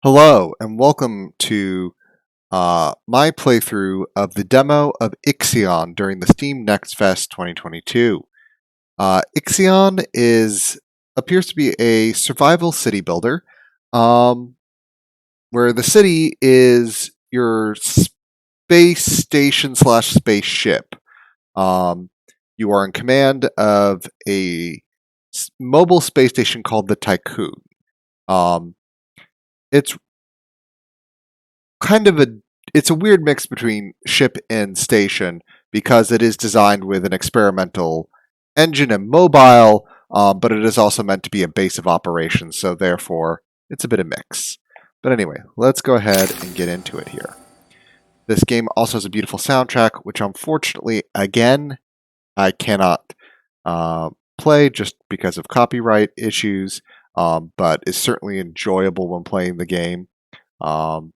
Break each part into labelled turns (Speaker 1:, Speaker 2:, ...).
Speaker 1: Hello, and welcome to my playthrough of the demo of Ixion during the Steam Next Fest 2022. Ixion appears to be a survival city builder, um, where the city is your space station slash spaceship. Um, you are in command of a mobile space station called the Tycoon. Um, it's kind of a it's a weird mix between ship and station because it is designed with an experimental engine and mobile, but it is also meant to be a base of operations, so therefore it's a bit of mix. But anyway, let's go ahead and get into it here. This game also has a beautiful soundtrack, which unfortunately, again, I cannot play just because of copyright issues, but is certainly enjoyable when playing the game. Um,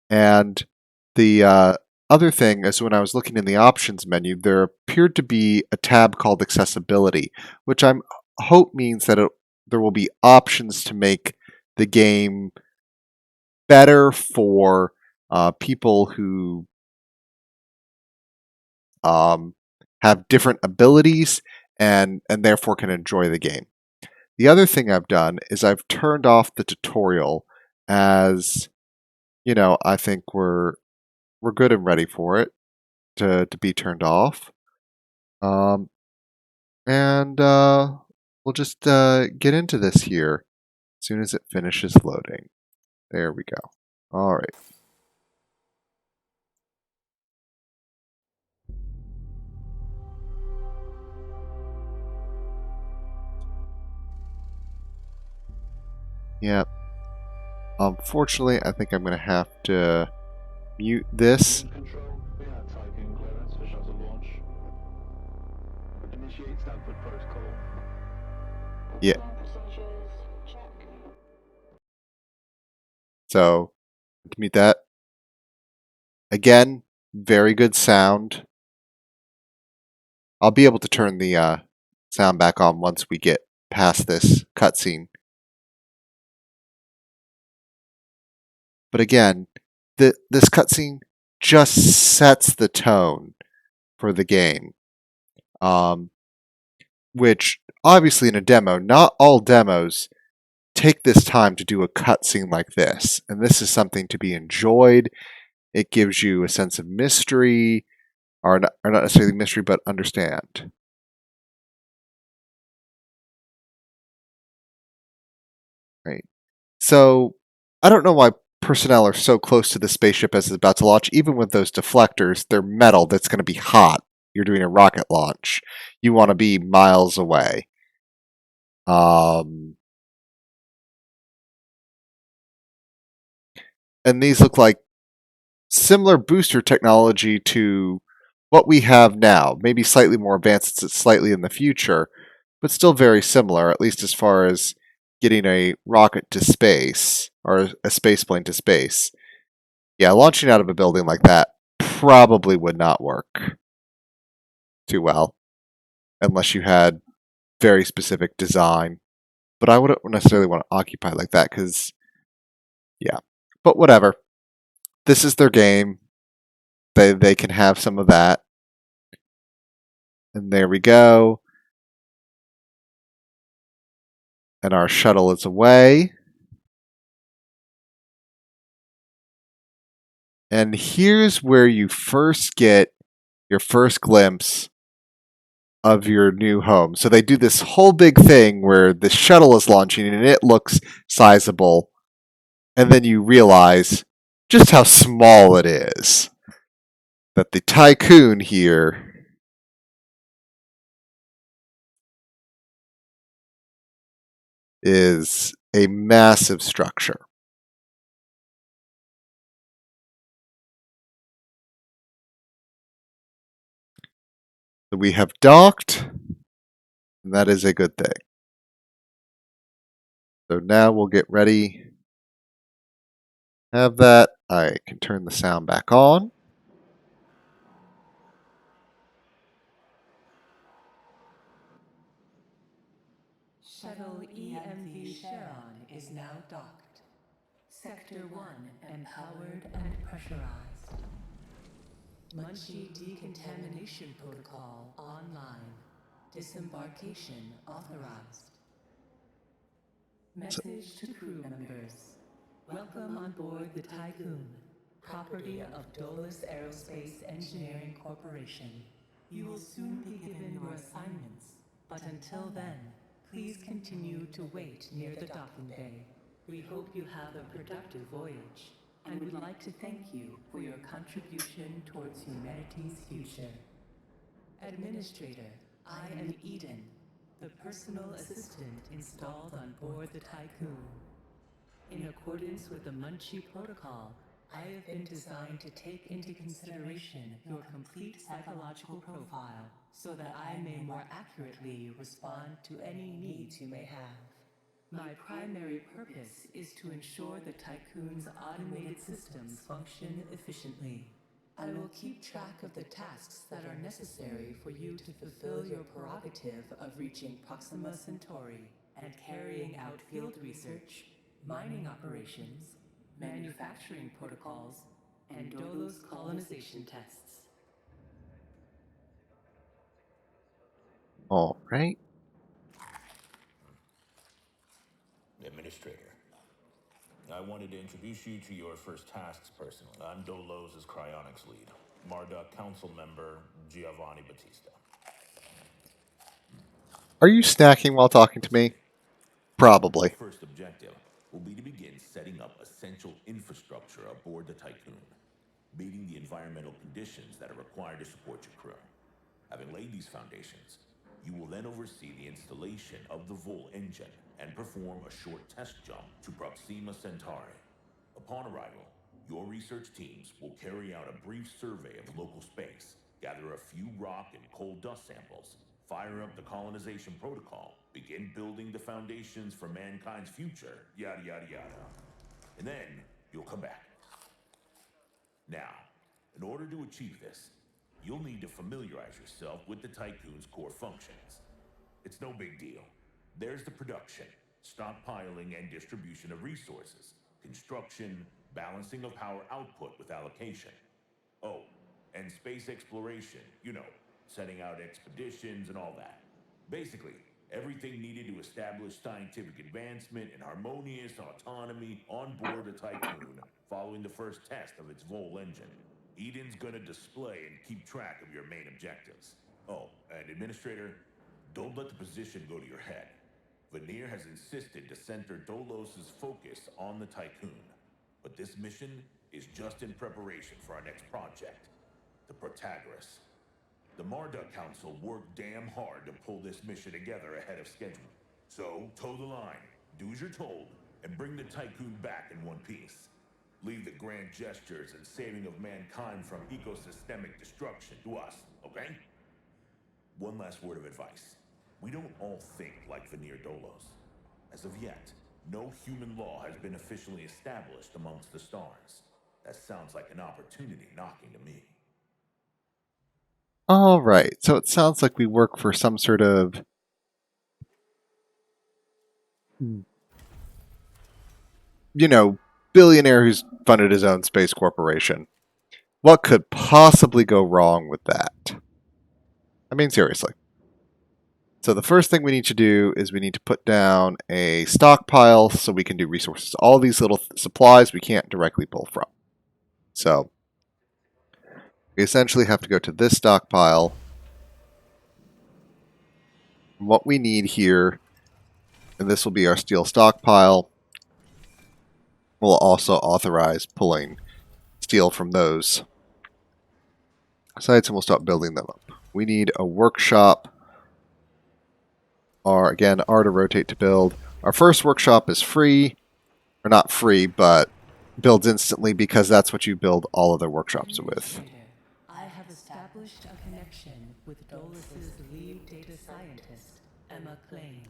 Speaker 1: and the other thing is when I was looking in the options menu, there appeared to be a tab called accessibility, which I hope means that there will be options to make the game better for people who um, have different abilities and therefore can enjoy the game. The other thing I've done is I've turned off the tutorial as I think we're good and ready for it to be turned off. Um, and we'll just get into this here as soon as it finishes loading. There we go. All right. Yep. Unfortunately, I think I'm going to have to mute this.
Speaker 2: Control, we are typing clearance for shuttle launch. Initiate Stanford protocol.
Speaker 1: Yeah.
Speaker 3: Procedures, check.
Speaker 1: So, mute that. Again, very good sound. I'll be able to turn the sound back on once we get past this cutscene. But again, this cutscene just sets the tone for the game. Which obviously in a demo, not all demos take this time to do a cutscene like this. And this is something to be enjoyed. It gives you a sense of mystery, or not necessarily mystery, but understand. Right. So I don't know why personnel are so close to the spaceship as it's about to launch. Even with those deflectors, they're metal that's going to be hot. You're doing a rocket launch. You want to be miles away. And these look like similar booster technology to what we have now. Maybe slightly more advanced, slightly in the future, but still very similar, at least as far as getting a rocket to space or a space plane to space. Yeah, launching out of a building like that probably would not work too well unless you had very specific design. But I wouldn't necessarily want to occupy like that because, yeah. But whatever. This is their game. They can have some of that. And there we go. And our shuttle is away. And here's where you first get your first glimpse of your new home. So they do this whole big thing where the shuttle is launching and it looks sizable. And then you realize just how small it is. That the Tycoon here is a massive structure. So we have docked, and that is a good thing. So now we'll get ready. Have that. I can turn the sound back on.
Speaker 4: Shuttle EMV Charon is now docked. Sector 1 empowered and pressurized. Munchie decontamination protocol online. Disembarkation authorized. Message to crew members. Welcome on board the Tycoon, property of Dolus Aerospace Engineering Corporation. You will soon be given your assignments, but until then, please continue to wait near the docking bay. We hope you have a productive voyage, and would like to thank you for your contribution towards humanity's future. Administrator, I am Eden, the personal assistant installed on board the Tycoon. In accordance with the Munchie Protocol, I have been designed to take into consideration your complete psychological profile so that I may more accurately respond to any needs you may have. My primary purpose is to ensure the Tycoon's automated systems function efficiently. I will keep track of the tasks that are necessary for you to fulfill your prerogative of reaching Proxima Centauri and carrying out field research, mining operations, manufacturing protocols, and Dolos colonization tests.
Speaker 1: All right.
Speaker 5: Administrator, I wanted to introduce you to your first tasks personally. I'm Dolos' cryonics lead, Marduk council member Giovanni Battista.
Speaker 1: Are you snacking while talking to me? Probably.
Speaker 5: First objective will be to begin setting up essential infrastructure aboard the Tycoon, meeting the environmental conditions that are required to support your crew. Having laid these foundations, you will then oversee the installation of the Vol engine and perform a short test jump to Proxima Centauri. Upon arrival, your research teams will carry out a brief survey of local space, gather a few rock and coal dust samples, fire up the colonization protocol, begin building the foundations for mankind's future, yada yada yada. And then you'll come back. Now, in order to achieve this, you'll need to familiarize yourself with the Tycoon's core functions. It's no big deal. There's the production, stockpiling and distribution of resources, construction, balancing of power output with allocation. Oh, and space exploration, setting out expeditions and all that. Basically, everything needed to establish scientific advancement and harmonious autonomy on board the Tycoon following the first test of its Vol engine. Eden's gonna display and keep track of your main objectives. Oh, and Administrator, don't let the position go to your head. Veneer has insisted to center Dolos' focus on the Tycoon. But this mission is just in preparation for our next project, the Protagoras. The Marduk Council worked damn hard to pull this mission together ahead of schedule. So, toe the line, do as you're told, and bring the Tycoon back in one piece. Leave the grand gestures and saving of mankind from ecosystemic destruction to us, okay? One last word of advice. We don't all think like Veneer Dolos. As of yet, no human law has been officially established amongst the stars. That sounds like an opportunity knocking to me.
Speaker 1: All right. So it sounds like we work for some sort of billionaire who's funded his own space corporation. What could possibly go wrong with that? I mean, seriously. So the first thing we need to do is we need to put down a stockpile so we can do resources. All these little supplies we can't directly pull from. So we essentially have to go to this stockpile. What we need here, and this will be our steel stockpile, we'll also authorize pulling steel from those sites and we'll start building them up. We need a workshop. R again, R to rotate to build. Our first workshop is free, or not free, but builds instantly because that's what you build all other workshops with.
Speaker 4: I have established a connection with Dolus' lead data scientist, Emma Klein.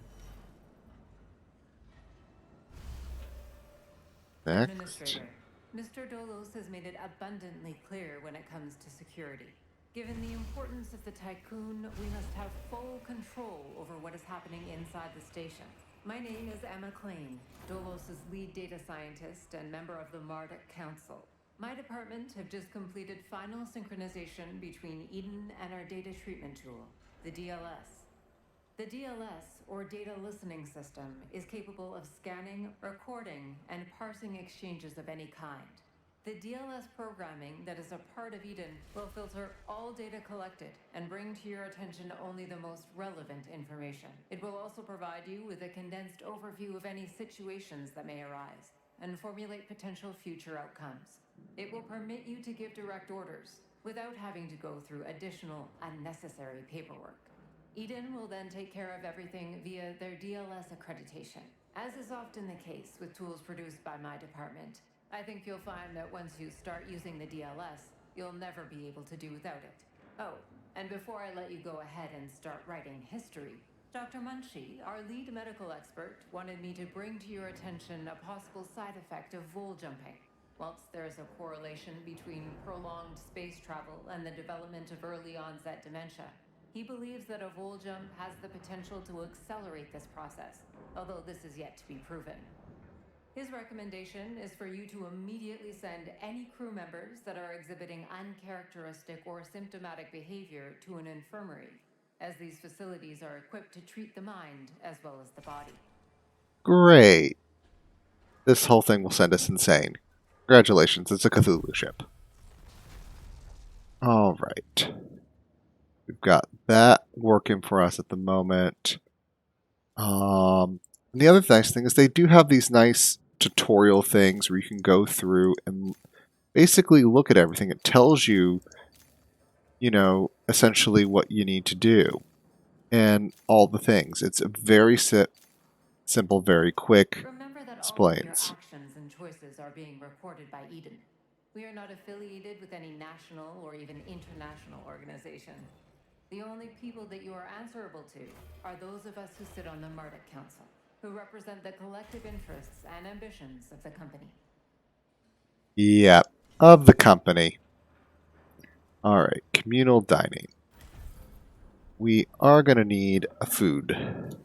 Speaker 1: Next.
Speaker 6: Administrator, Mr. Dolos has made it abundantly clear when it comes to security. Given the importance of the Tycoon, we must have full control over what is happening inside the station. My name is Emma Klein, Dolos' lead data scientist and member of the Marduk Council. My department have just completed final synchronization between Eden and our data treatment tool, the DLS. The DLS, or Data Listening System, is capable of scanning, recording, and parsing exchanges of any kind. The DLS programming that is a part of Eden will filter all data collected and bring to your attention only the most relevant information. It will also provide you with a condensed overview of any situations that may arise and formulate potential future outcomes. It will permit you to give direct orders without having to go through additional unnecessary paperwork. Eden will then take care of everything via their DLS accreditation. As is often the case with tools produced by my department, I think you'll find that once you start using the DLS, you'll never be able to do without it. Oh, and before I let you go ahead and start writing history, Dr. Munchie, our lead medical expert, wanted me to bring to your attention a possible side effect of vol jumping. Whilst there is a correlation between prolonged space travel and the development of early onset dementia, he believes that a vol jump has the potential to accelerate this process, although this is yet to be proven. His recommendation is for you to immediately send any crew members that are exhibiting uncharacteristic or symptomatic behavior to an infirmary, as these facilities are equipped to treat the mind as well as the body.
Speaker 1: Great. This whole thing will send us insane. Congratulations, it's a Cthulhu ship. Alright. We've got that working for us at the moment. And the other nice thing is they do have these nice tutorial things where you can go through and basically look at everything. It tells you, essentially what you need to do and all the things. It's a very simple, very quick.
Speaker 6: Remember that all of your
Speaker 1: Explains.
Speaker 6: actions and choices are being recorded by Eden. We are not affiliated with any national or even international organization. The only people that you are answerable to are those of us who sit on the Marduk Council, who represent the collective interests and ambitions of the company.
Speaker 1: Yeah, of the company. Alright, communal dining. We are going to need a food.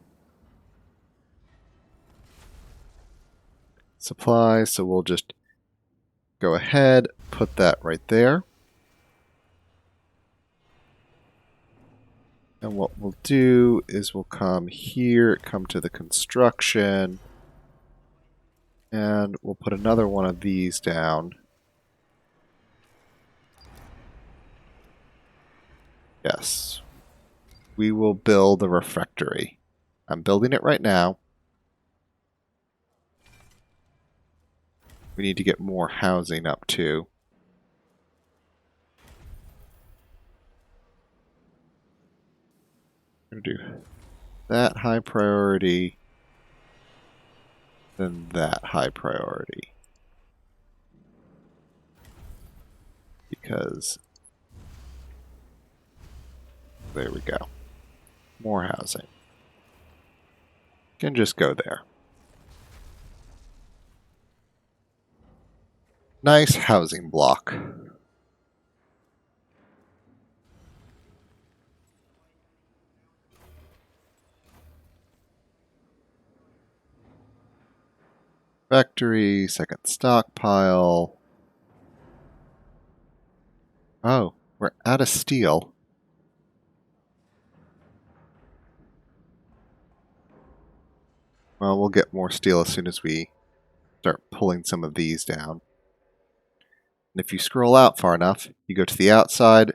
Speaker 1: Supplies, so we'll just go ahead, put that right there. And what we'll do is we'll come here, come to the construction, and we'll put another one of these down. Yes. We will build a refectory. I'm building it right now. We need to get more housing up too. I'm going to do that high priority, then that high priority. Because there we go. More housing. Can just go there. Nice housing block. Factory, second stockpile. Oh, we're out of steel. Well, we'll get more steel as soon as we start pulling some of these down. And if you scroll out far enough, you go to the outside,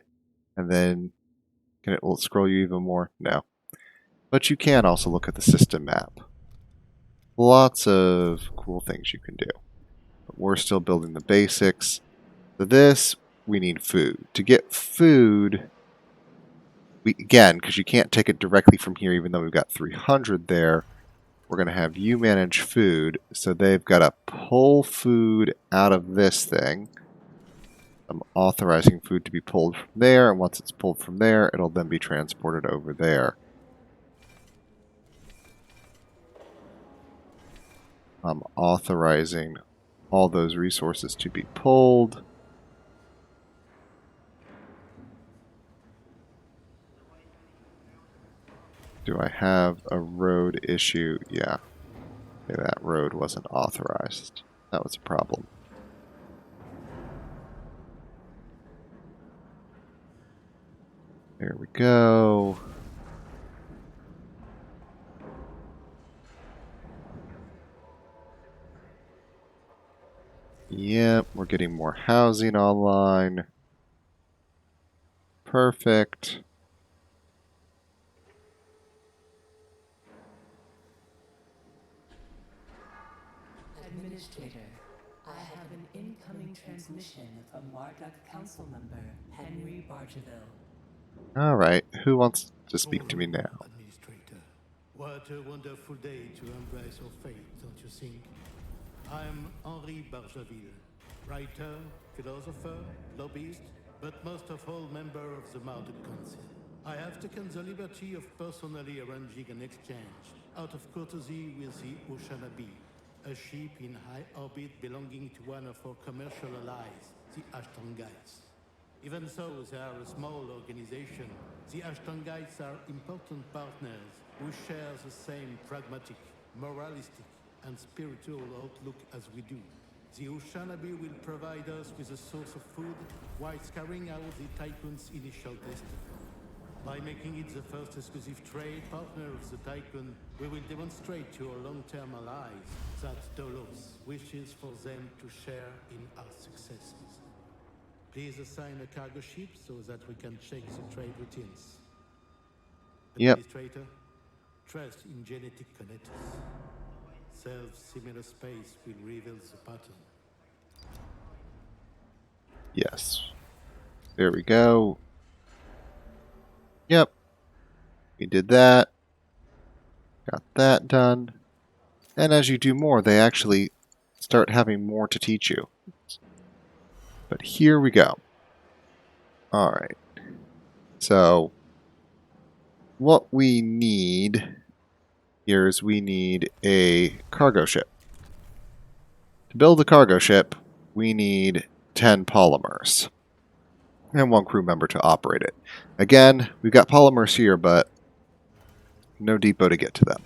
Speaker 1: and then will it scroll you even more? No. But you can also look at the system map. Lots of cool things you can do. But we're still building the basics. For this, we need food. To get food, again, because you can't take it directly from here, even though we've got 300 there, we're going to have you manage food. So they've got to pull food out of this thing. I'm authorizing food to be pulled from there, and once it's pulled from there, it'll then be transported over there. I'm authorizing all those resources to be pulled. Do I have a road issue? Yeah. Okay, that road wasn't authorized. That was a problem. There we go. Yep, we're getting more housing online. Perfect.
Speaker 4: Administrator, I have an incoming transmission from Marduk Council member Henry Bargeville.
Speaker 1: All right, who wants to speak to me
Speaker 7: Bonjour,
Speaker 1: now?
Speaker 7: Administrator. What a wonderful day to embrace our fate, don't you think? I'm Henri Bargeville, writer, philosopher, lobbyist, but most of all member of the Marduk Council. I have taken the liberty of personally arranging an exchange out of courtesy with the Oceanabe, a ship in high orbit belonging to one of our commercial allies, the Ashtongites. Even so, they are a small organization. The Ashtongites are important partners who share the same pragmatic, moralistic, and spiritual outlook as we do. The Oceanabe will provide us with a source of food whilst carrying out the Tycoon's initial testing. By making it the first exclusive trade partner of the Tycoon, we will demonstrate to our long-term allies that Dolos wishes for them to share in our successes. Please assign a cargo ship so that we can check the trade routines.
Speaker 1: Yep.
Speaker 7: Administrator, trust in genetic kinetics. Self-similar space will reveal the pattern.
Speaker 1: Yes. There we go. Yep. We did that. Got that done. And as you do more, they actually start having more to teach you. But here we go. All right. So, what we need here is we need a cargo ship. To build a cargo ship, we need 10 polymers and 1 crew member to operate it. Again, we've got polymers here, but no depot to get to them.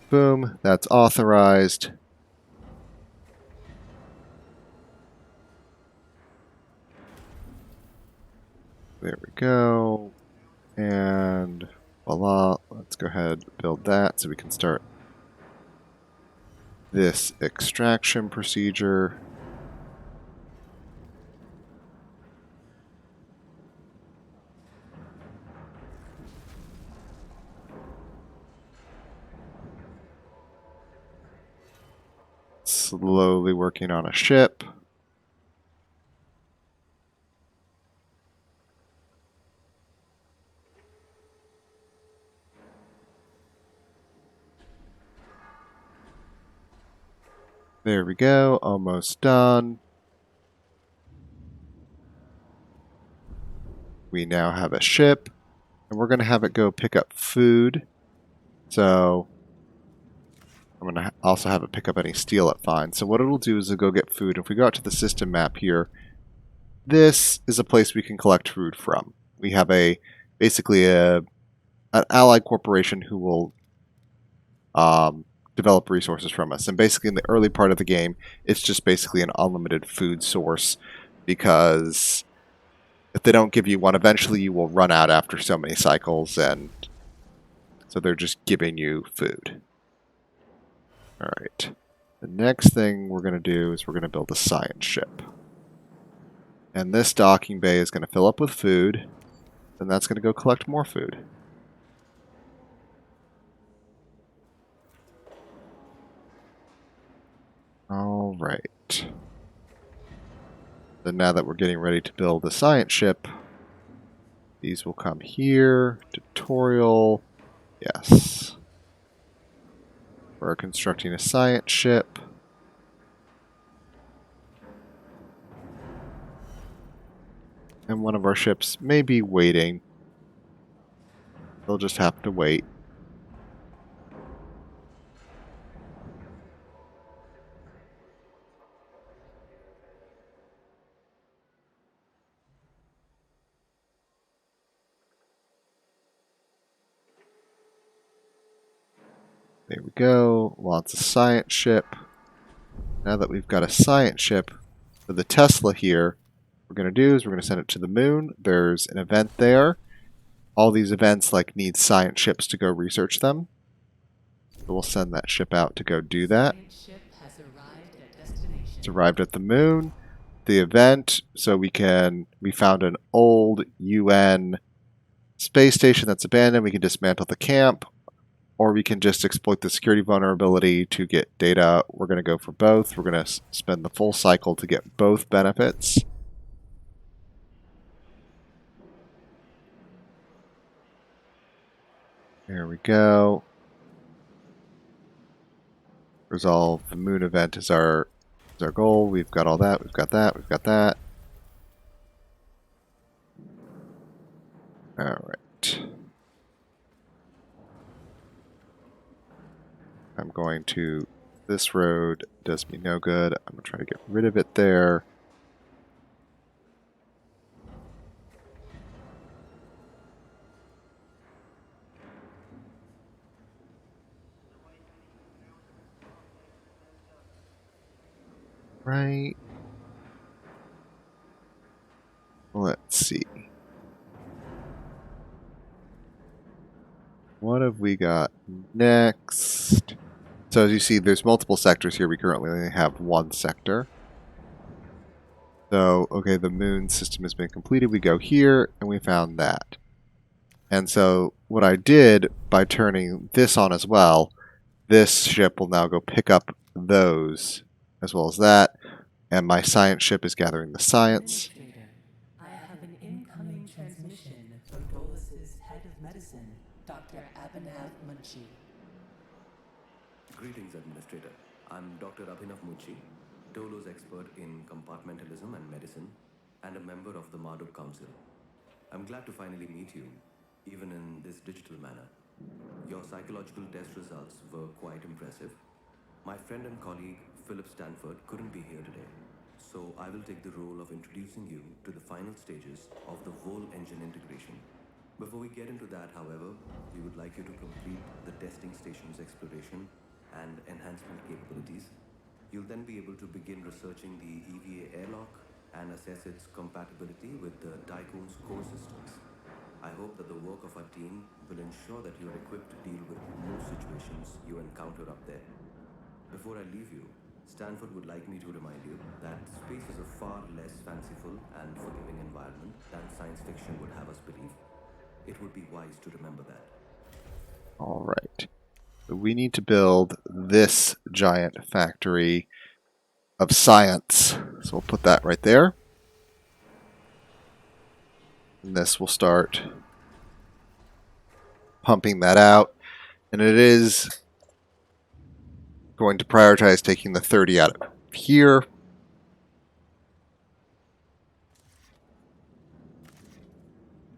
Speaker 1: Boom, that's authorized. There we go. And voila, let's go ahead and build that so we can start this extraction procedure. Slowly working on a ship. There we go, almost done. We now have a ship, and we're going to have it go pick up food. So I'm going to also have it pick up any steel it finds. So what it'll do is it'll go get food. If we go out to the system map here, this is a place we can collect food from. We have basically an allied corporation who will develop resources from us. And basically in the early part of the game, it's just basically an unlimited food source because if they don't give you one, eventually you will run out after so many cycles, and so they're just giving you food. All right. The next thing we're going to do is we're going to build a science ship. And this docking bay is going to fill up with food, and that's going to go collect more food. All right. Then now that we're getting ready to build the science ship, these will come here. Tutorial. Yes. We're constructing a science ship. And one of our ships may be waiting. They'll just have to wait. There we go. Lots of science ship. Now that we've got a science ship for the Tesla here, what we're going to do is we're going to send it to the moon. There's an event there. All these events need science ships to go research them. So we'll send that ship out to go do that.
Speaker 4: Science ship has arrived at destination.
Speaker 1: It's arrived at the moon. The event, so we found an old UN space station that's abandoned. We can dismantle the camp, or we can just exploit the security vulnerability to get data. We're going to go for both. We're going to spend the full cycle to get both benefits. There we go. Resolve the moon event is our goal. We've got all that. We've got that. We've got that. All right. I'm going to... This road does me no good. I'm going to try to get rid of it there. Right. Let's see. What have we got next? So as you see, there's multiple sectors here. We currently only have one sector. So, okay, the moon system has been completed. We go here, and we found that. And so what I did by turning this on as well, this ship will now go pick up those as well as that. And my science ship is gathering the science.
Speaker 4: Administrator, I have an incoming transmission from Dolus's head of medicine, Dr. Abhinav Munshi.
Speaker 8: Greetings, Administrator. I'm Dr. Abhinav Munshi, Dolo's expert in compartmentalism and medicine, and a member of the Marduk Council. I'm glad to finally meet you, even in this digital manner. Your psychological test results were quite impressive. My friend and colleague, Philip Stanford, couldn't be here today, so I will take the role of introducing you to the final stages of the Vol engine integration. Before we get into that, however, we would like you to complete the testing station's exploration and enhancement capabilities. You'll then be able to begin researching the EVA airlock and assess its compatibility with the Tycoon's core systems. I hope that the work of our team will ensure that you're equipped to deal with most situations you encounter up there. Before I leave you, Stanford would like me to remind you that space is a far less fanciful and forgiving environment than science fiction would have us believe. It would be wise to remember that.
Speaker 1: All right. So we need to build this giant factory of science. So we'll put that right there. And this will start pumping that out. And it is going to prioritize taking the 30 out of here.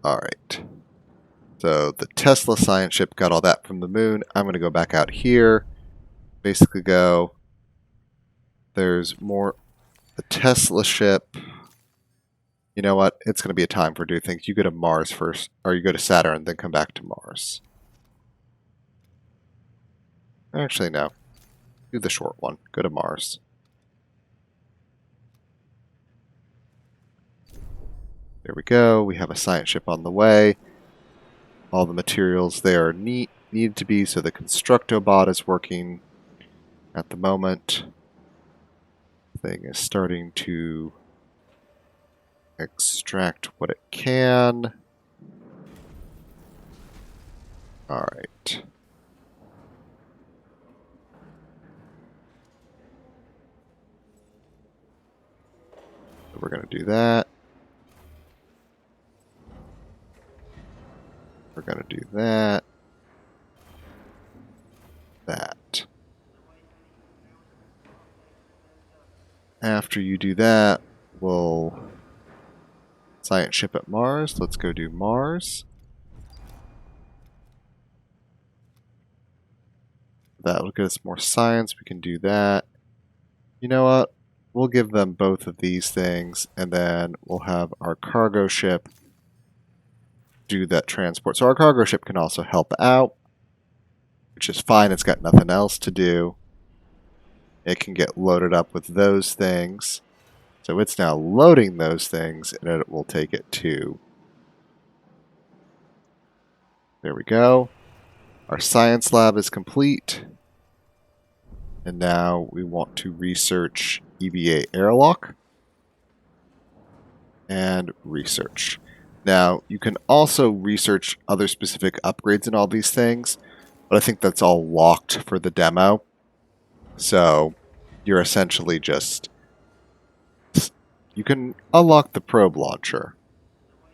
Speaker 1: All right. So the Tesla science ship got all that from the moon. I'm going to go back out here. Basically go. There's more. The Tesla ship. You know what? It's going to be a time for do things. You go to Mars first, or you go to Saturn, then come back to Mars. Actually, no. Do the short one. Go to Mars. There we go. We have a science ship on the way. All the materials there need to be, so the Constructobot is working at the moment. The thing is starting to extract what it can. All right. So we're going to do that. We're going to do that. That. After you do that, we'll science ship at Mars. Let's go do Mars. That'll get us more science. We can do that. You know what? We'll give them both of these things, and then we'll have our cargo ship do that transport. So our cargo ship can also help out. which is fine. It's got nothing else to do. It can get loaded up with those things. So it's now loading those things, and it will take it to... There we go. Our science lab is complete. And now we want to research EVA airlock. And research. Now, you can also research other specific upgrades in all these things, but I think that's all locked for the demo. So you're essentially just... You can unlock the probe launcher.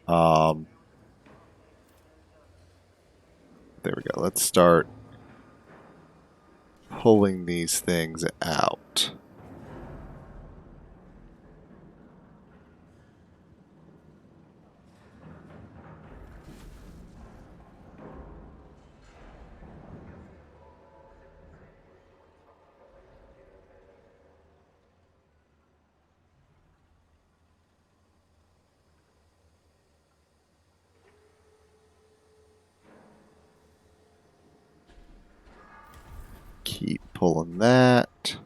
Speaker 1: There we go. Let's start pulling these things out. Keep pulling that.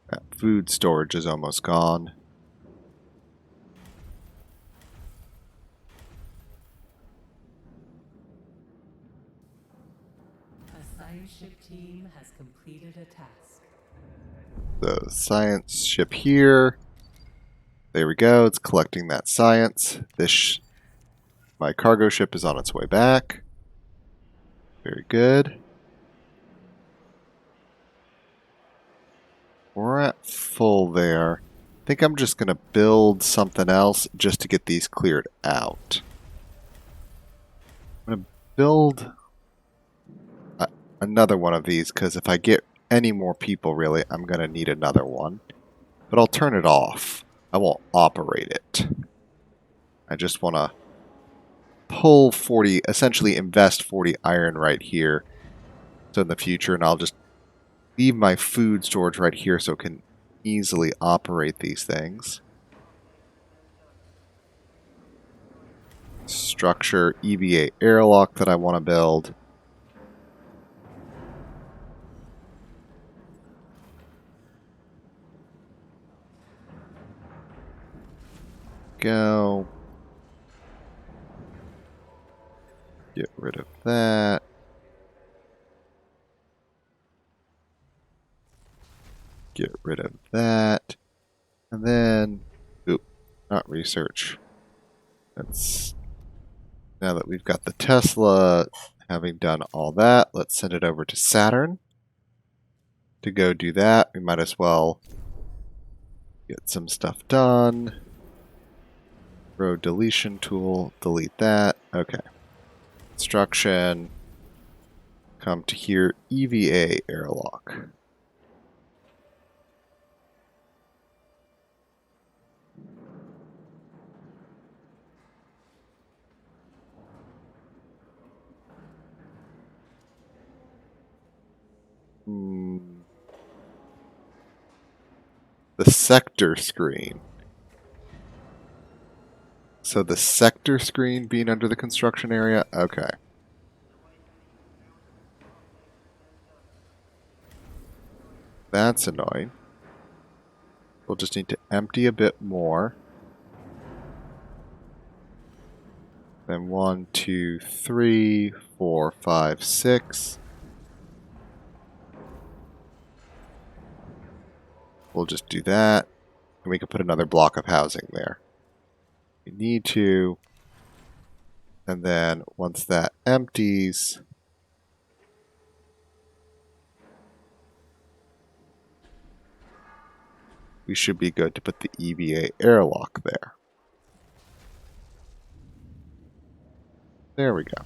Speaker 1: That food storage is almost gone.
Speaker 4: A science ship team has completed a task.
Speaker 1: The science ship here. There we go. It's collecting that science. My cargo ship is on its way back. Very good. We're at full there. I think I'm just going to build something else just to get these cleared out. I'm going to build another one of these because if I get any more people, really, I'm going to need another one. But I'll turn it off. I won't operate it. I just want to pull 40, essentially invest 40 iron right here. So in the future, and I'll just leave my food storage right here so it can easily operate these things. Structure, EVA airlock that I want to build. Go. Get rid of that. Get rid of that. And then, oop, not research. That's, now that we've got the Tesla, having done all that, let's send it over to Saturn. To go do that, we might as well get some stuff done. Row deletion tool, delete that. Okay. Construction. Come to here, EVA airlock. The sector screen. So the sector screen being under the construction area? Okay. That's annoying. We'll just need to empty a bit more. Then 1, 2, 3, 4, 5, 6. We'll just do that. And we can put another block of housing there. We need to. And then once that empties, we should be good to put the EVA airlock there. There we go.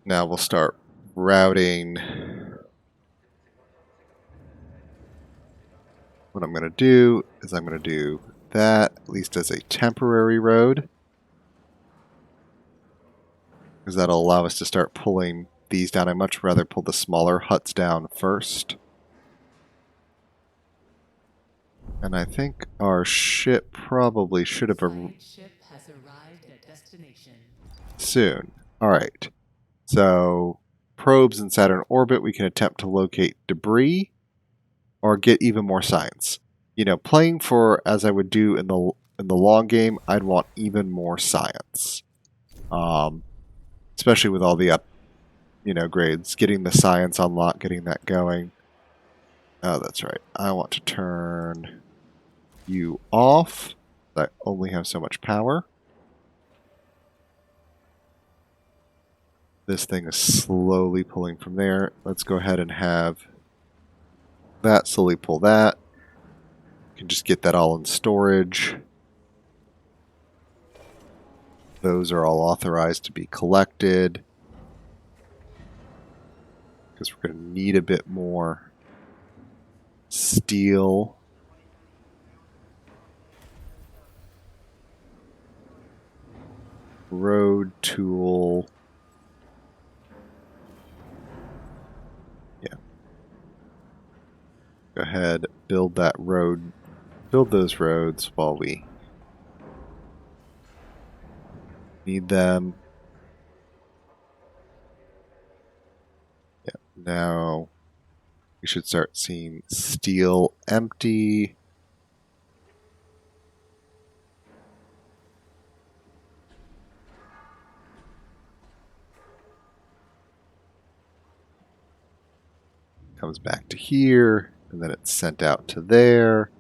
Speaker 1: Now we'll start routing. What I'm going to do is I'm going to do that, at least as a temporary road. Because that'll allow us to start pulling these down. I'd much rather pull the smaller huts down first. And I think our ship probably should have
Speaker 4: Science ship has arrived at destination.
Speaker 1: soon. All right. So probes in Saturn orbit, we can attempt to locate debris or get even more science. You know, playing for as I would do in the long game, I'd want even more science. Especially with all the grades, getting the science unlocked, getting that going. Oh, that's right. I want to turn you off. I only have so much power. This thing is slowly pulling from there. Let's go ahead and have that slowly pull that. You can just get that all in storage. Those are all authorized to be collected. Because we're going to need a bit more steel. Road tool. Yeah. Go ahead, build that road. Build those roads while we need them. Yeah. Now we should start seeing steel empty. Comes back to here, and then it's sent out to there.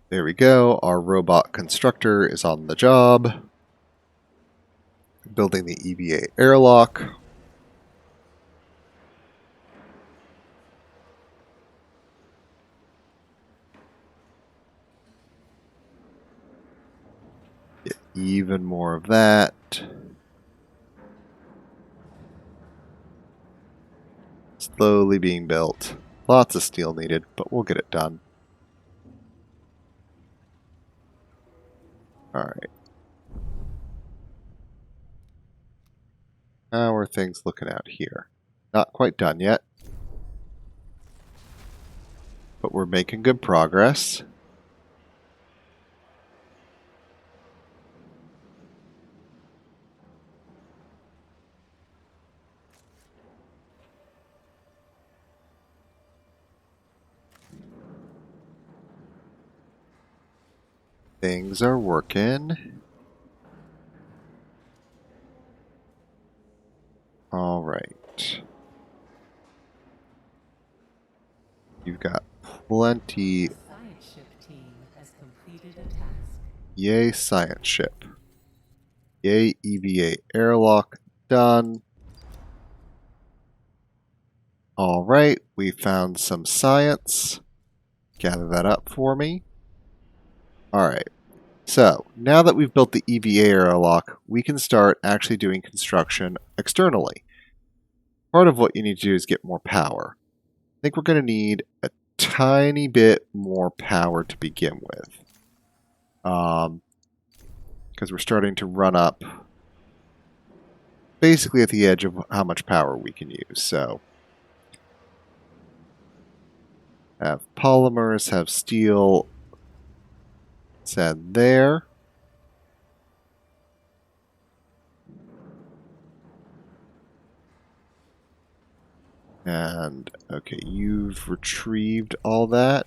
Speaker 1: There we go. Our robot constructor is on the job. Building the EVA airlock. Get even more of that. Slowly being built. Lots of steel needed, but we'll get it done. Alright. How are things looking out here? Not quite done yet. But we're making good progress. Things are working. All right. You've got plenty.
Speaker 4: The science ship team has completed a task.
Speaker 1: Yay, science ship. Yay, EVA airlock done. All right, we found some science. Gather that up for me. All right. So, now that we've built the EVA airlock, we can start actually doing construction externally. Part of what you need to do is get more power. I think we're going to need a tiny bit more power to begin with. Because we're starting to run up basically at the edge of how much power we can use. So, have polymers, have steel. Let's add there. And, okay, you've retrieved all that.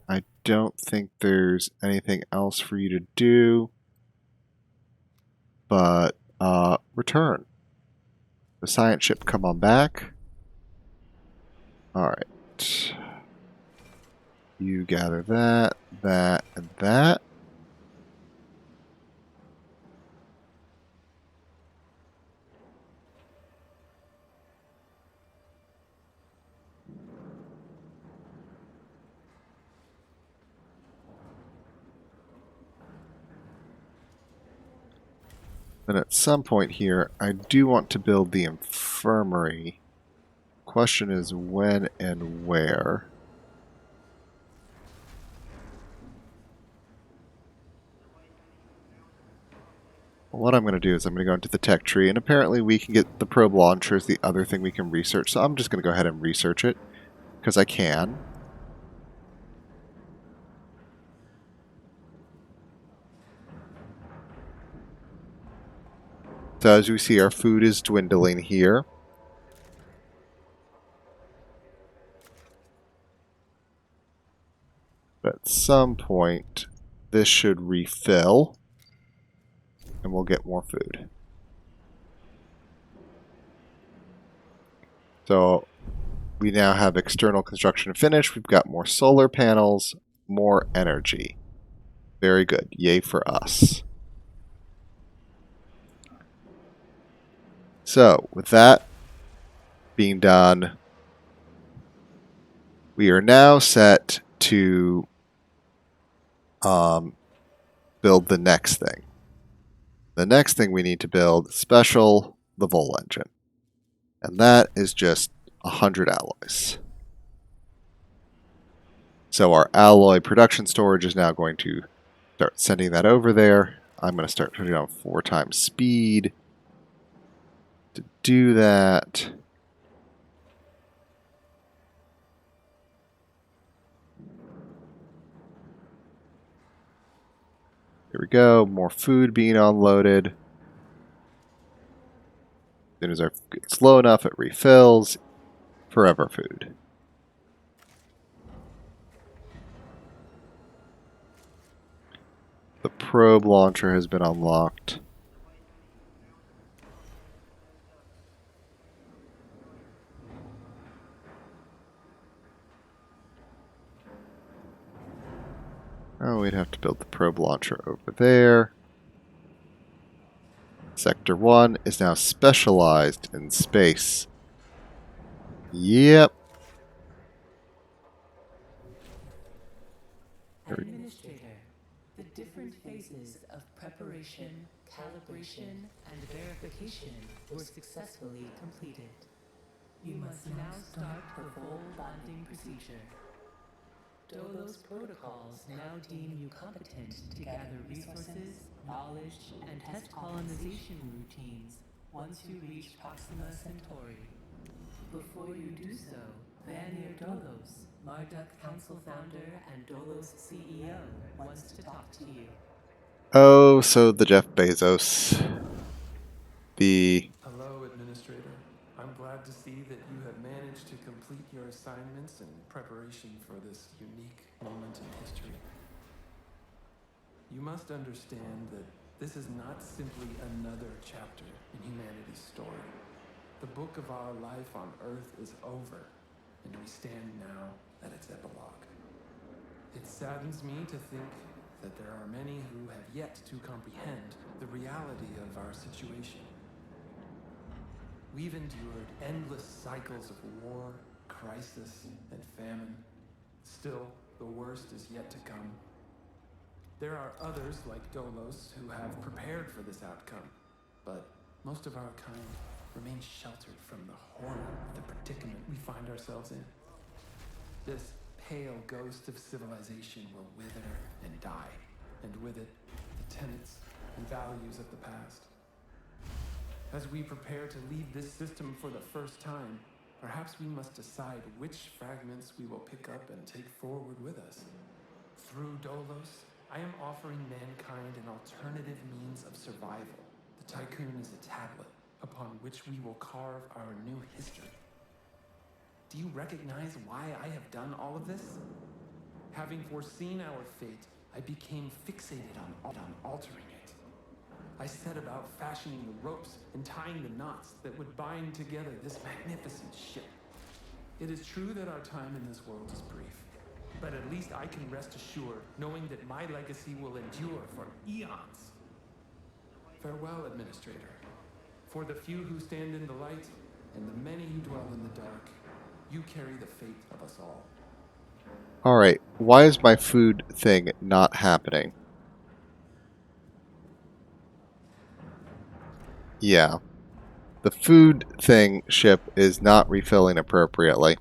Speaker 1: I don't think there's anything else for you to do. But, return. The science ship, come on back. Alright. You gather that, that, and that. And at some point here, I do want to build the infirmary. Question is when and where. What I'm going to do is I'm going to go into the tech tree, and apparently we can get the probe launcher is the other thing we can research. So I'm just going to go ahead and research it, because I can. So as we see, our food is dwindling here. But at some point, this should refill, and we'll get more food. So we now have external construction finished. We've got more solar panels, more energy. Very good. Yay for us. So with that being done, we are now set to build the next thing. The next thing we need to build, special the Vol engine. And that is just 100 alloys. So our alloy production storage is now going to start sending that over there. I'm going to start putting on 4 times speed to do that. Here we go, more food being unloaded. As soon as it gets low enough, it refills. Forever food. The probe launcher has been unlocked. Oh, we'd have to build the probe launcher over there. Sector 1 is now specialized in space. Yep.
Speaker 4: Administrator, the different phases of preparation, calibration, and verification were successfully completed. You must now start the full bonding procedure. Dolos protocols now deem you competent to gather resources, knowledge, and test colonization routines once you reach Proxima Centauri. Before you do so, Vanir Dolos, Marduk Council founder and Dolos CEO, wants to talk to you.
Speaker 1: Oh, so the Jeff Bezos. The
Speaker 9: Hello, Administrator. I'm glad to see that you have managed to complete your assignments in preparation for this unique moment in history. You must understand that this is not simply another chapter in humanity's story. The book of our life on Earth is over, and we stand now at its epilogue. It saddens me to think that there are many who have yet to comprehend the reality of our situation. We've endured endless cycles of war, crisis, and famine. Still, the worst is yet to come. There are others like Dolos who have prepared for this outcome, but most of our kind remain sheltered from the horror of the predicament we find ourselves in. This pale ghost of civilization will wither and die, and with it, the tenets and values of the past. As we prepare to leave this system for the first time, perhaps we must decide which fragments we will pick up and take forward with us. Through Dolos, I am offering mankind an alternative means of survival. The Tycoon is a tablet upon which we will carve our new history. Do you recognize why I have done all of this? Having foreseen our fate, I became fixated on altering it. I set about fashioning the ropes and tying the knots that would bind together this magnificent ship. It is true that our time in this world is brief, but at least I can rest assured knowing that my legacy will endure for eons. Farewell, Administrator. For the few who stand in the light and the many who dwell in the dark, you carry the fate of us all.
Speaker 1: Alright, why is my food thing not happening? Yeah. The food thing ship is not refilling appropriately.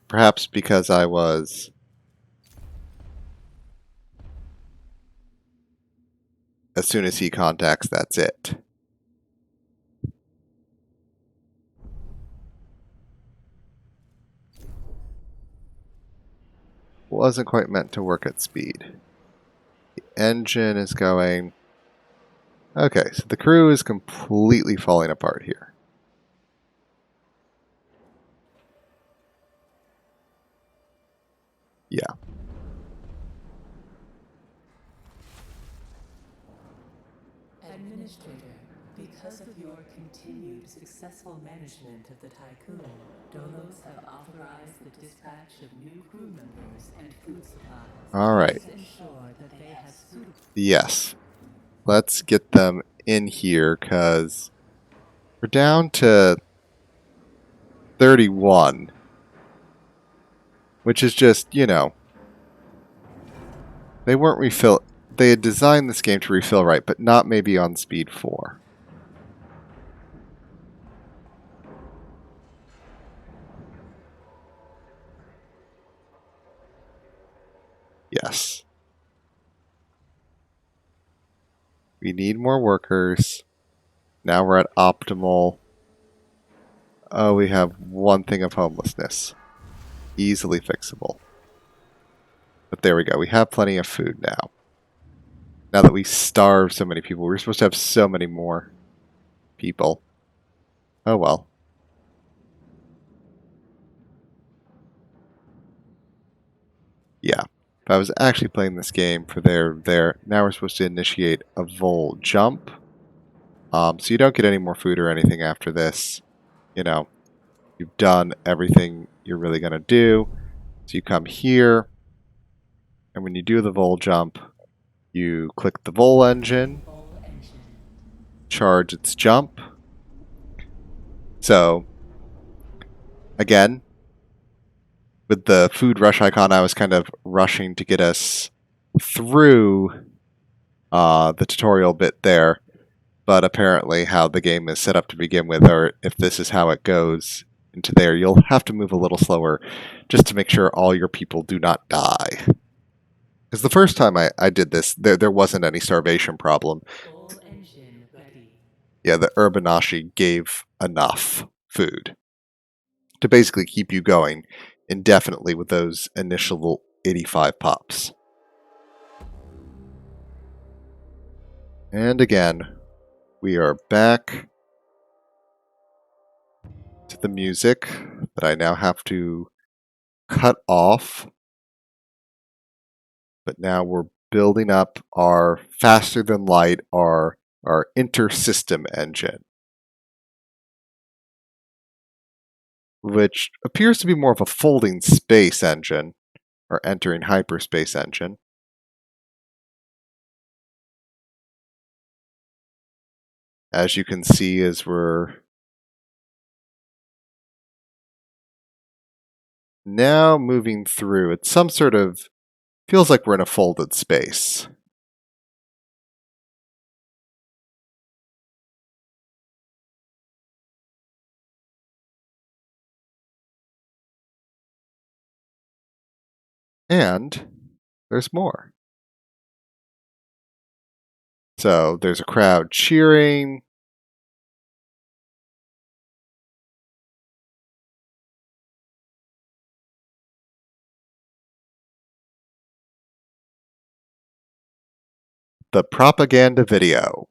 Speaker 1: Perhaps because I was... As soon as he contacts, that's it. Wasn't quite meant to work at speed. The engine is going... Okay, so the crew is completely falling apart here. Yeah.
Speaker 4: Administrator, because of your continued successful management of the Tycoon, Dolos have authorized the dispatch of new crew members and food supplies.
Speaker 1: Alright.
Speaker 4: Please ensure that they have suitable...
Speaker 1: Yes. Let's get them in here, because we're down to 31. Which is just, you know... They weren't refill... They had designed this game to refill right, but not maybe on speed 4. Yes. We need more workers. Now we're at optimal. Oh, we have one thing of homelessness. Easily fixable. But there we go. We have plenty of food now. Now that we starve so many people, we're supposed to have so many more people. Oh well. Yeah. If I was actually playing this game for there, now we're supposed to initiate a vol jump. So you don't get any more food or anything after this. You know, you've done everything you're really going to do. So you come here, and when you do the vol jump, you click the vol engine, charge its jump. So, again, with the food rush icon, I was kind of rushing to get us through the tutorial bit there. But apparently how the game is set up to begin with, or if this is how it goes into there, you'll have to move a little slower just to make sure all your people do not die. Because the first time I did this, there wasn't any starvation problem.
Speaker 4: Full engine ready.
Speaker 1: Yeah, the Urbanashi gave enough food to basically keep you going indefinitely with those initial 85 pops. And again, we are back to the music that I now have to cut off. But now we're building up our faster than light, our intersystem engine, which appears to be more of a folding space engine, or entering hyperspace engine. As you can see, as we're now moving through, it's some sort of, feels like we're in a folded space. And there's more. So there's a crowd cheering. The propaganda video.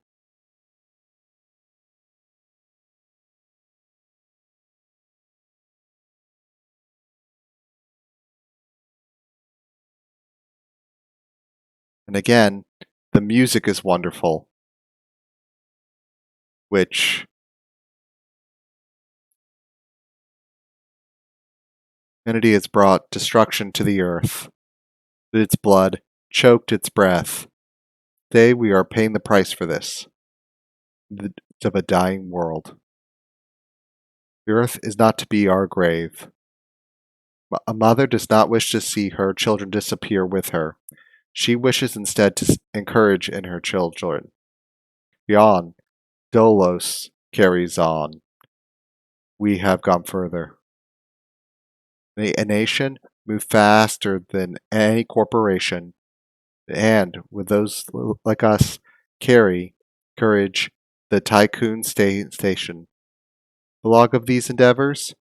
Speaker 1: And again, the music is wonderful, which humanity has brought destruction to the earth. With its blood choked its breath. Today we are paying the price for this. Of a dying world. The earth is not to be our grave. A mother does not wish to see her children disappear with her. She wishes instead to encourage in her children. beyond. Dolos carries on. We have gone further. A nation moved faster than any corporation, and with those like us, carry courage, the Tycoon Station. The log of these endeavors?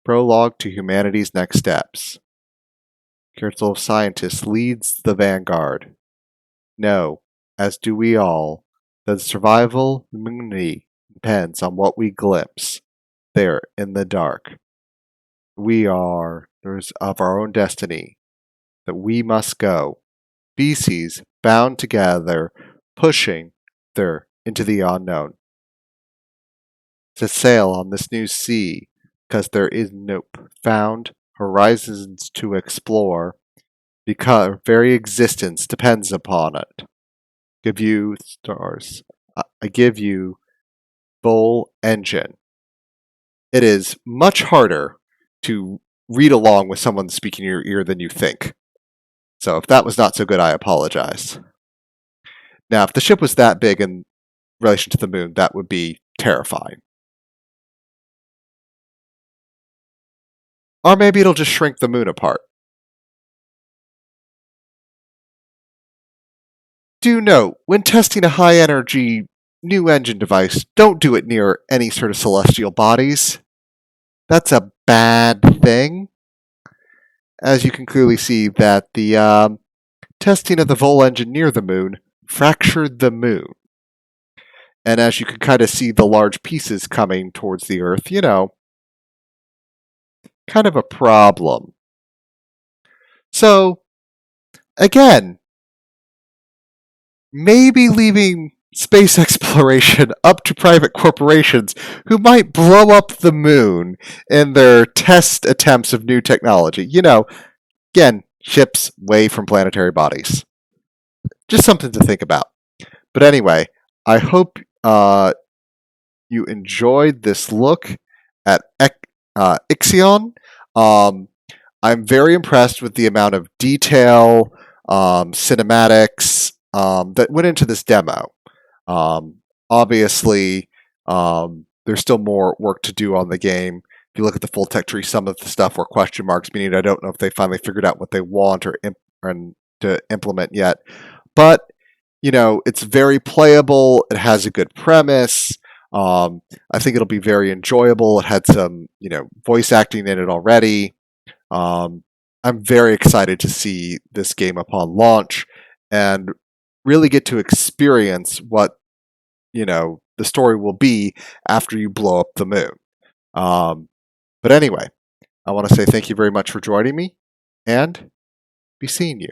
Speaker 1: Prologue to humanity's next steps. Council of Scientists leads the vanguard. Know, as do we all, that the survival of humanity depends on what we glimpse there in the dark. We are there's of our own destiny, that we must go, species bound together, pushing there into the unknown. To sail on this new sea, because there is no found horizons to explore, because our very existence depends upon it. Give you stars. I give you full engine. It is much harder to read along with someone speaking in your ear than you think. So if that was not so good, I apologize. Now, if the ship was that big in relation to the moon, that would be terrifying. Or maybe it'll just shrink the moon apart. Do note, when testing a high energy new engine device, don't do it near any sort of celestial bodies. That's a bad thing. As you can clearly see that the testing of the Vol engine near the moon fractured the moon. And as you can kind of see the large pieces coming towards the Earth, kind of a problem. So, again, maybe leaving space exploration up to private corporations who might blow up the moon in their test attempts of new technology. Again, ships away from planetary bodies. Just something to think about. But anyway, I hope you enjoyed this look at Ixion. I'm very impressed with the amount of detail, cinematics that went into this demo. Obviously, there's still more work to do on the game. If you look at the full tech tree, some of the stuff were question marks, meaning I don't know if they finally figured out what they want or to implement yet. But it's very playable. It has a good premise. I think it'll be very enjoyable. It had some, voice acting in it already. I'm very excited to see this game upon launch and really get to experience what, the story will be after you blow up the moon. But anyway, I want to say thank you very much for joining me and be seeing you.